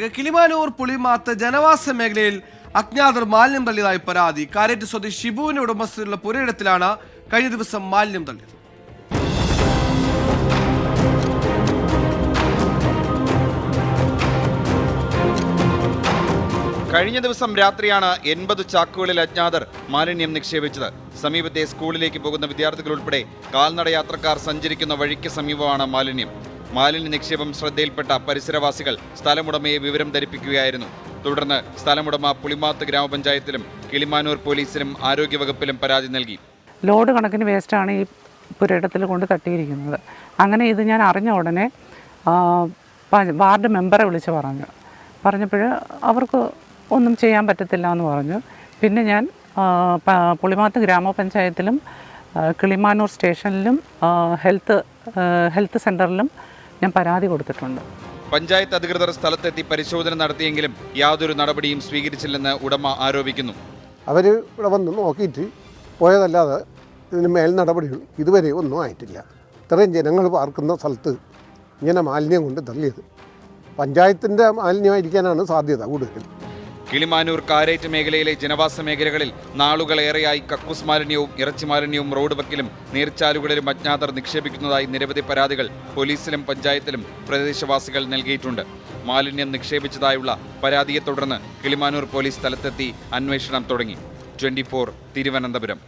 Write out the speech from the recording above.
കിളിമാനൂർ പുളിമാത്ത് ജനവാസ മേഖലയിൽ അജ്ഞാതർ മാലിന്യം തള്ളിയതായി പരാതി. കാരേറ്റ് സ്വദേശി ഷിബുവിന്റെ ഉടമസ്ഥതയിലുള്ള പുരയിടത്തിലാണ് കഴിഞ്ഞ ദിവസം മാലിന്യം തള്ളിയത്. കഴിഞ്ഞ ദിവസം രാത്രിയാണ് 80 ചാക്കുകളിൽ അജ്ഞാതർ മാലിന്യം നിക്ഷേപിച്ചത്. സമീപത്തെ സ്കൂളിലേക്ക് പോകുന്ന വിദ്യാർത്ഥികൾ ഉൾപ്പെടെ കാൽനട യാത്രക്കാർ സഞ്ചരിക്കുന്ന വഴിക്ക് സമീപമാണ് മാലിന്യ നിക്ഷേപം ശ്രദ്ധയിൽപ്പെട്ട പരിസരവാസികൾ സ്ഥലമുടമയെ വിവരം ധരിപ്പിക്കുകയായിരുന്നു. തുടർന്ന് സ്ഥലമുടമ പുളിമാത്ത് ഗ്രാമപഞ്ചായത്തിലും കിളിമാനൂർ പോലീസിലും ആരോഗ്യവകുപ്പിലും പരാതി നൽകി. ലോഡ് കണക്കിന് വേസ്റ്റാണ് ഈ പുരയിടത്തിൽ കൊണ്ട് തട്ടിയിരിക്കുന്നത്. അങ്ങനെ ഇത് ഞാൻ അറിഞ്ഞ ഉടനെ വാർഡ് മെമ്പറെ വിളിച്ച് പറഞ്ഞപ്പോൾ അവർക്ക് ഒന്നും ചെയ്യാൻ പറ്റത്തില്ല എന്ന് പറഞ്ഞു. പിന്നെ ഞാൻ പുളിമാത്ത് ഗ്രാമപഞ്ചായത്തിലും കിളിമാനൂർ സ്റ്റേഷനിലും ഹെൽത്ത് സെൻ്ററിലും ഞാൻ പരാതി കൊടുത്തിട്ടുണ്ട്. പഞ്ചായത്ത് അധികൃതർ സ്ഥലത്തെത്തി പരിശോധന നടത്തിയെങ്കിലും യാതൊരു നടപടിയും സ്വീകരിച്ചില്ലെന്ന് ഉടമ ആരോപിക്കുന്നു. അവർ ഇവിടെ വന്ന് നോക്കിയിട്ട് പോയതല്ലാതെ ഇതിന് മേൽ നടപടികൾ ഇതുവരെ ഒന്നും ആയിട്ടില്ല. ഇത്രയും ജനങ്ങൾ പാർക്കുന്ന സ്ഥലത്ത് ഇങ്ങനെ മാലിന്യം കൊണ്ട് തള്ളിയത് പഞ്ചായത്തിൻ്റെ മാലിന്യമായിരിക്കാനാണ് സാധ്യത കൂടുതൽ. കിളിമാനൂർ കാരേറ്റ് മേഖലയിലെ ജനവാസ മേഖലകളിൽ നാളുകളേറെയായി കക്കൂസ് മാലിന്യവും ഇറച്ചി മാലിന്യവും റോഡ് വക്കിലും നീർച്ചാലുകളിലും അജ്ഞാതർ നിക്ഷേപിക്കുന്നതായി നിരവധി പരാതികൾ പോലീസിലും പഞ്ചായത്തിലും പ്രദേശവാസികൾ നൽകിയിട്ടുണ്ട്. മാലിന്യം നിക്ഷേപിച്ചതായുള്ള പരാതിയെ തുടർന്ന് കിളിമാനൂർ പോലീസ് സ്ഥലത്തെത്തി അന്വേഷണം തുടങ്ങി. 24 തിരുവനന്തപുരം.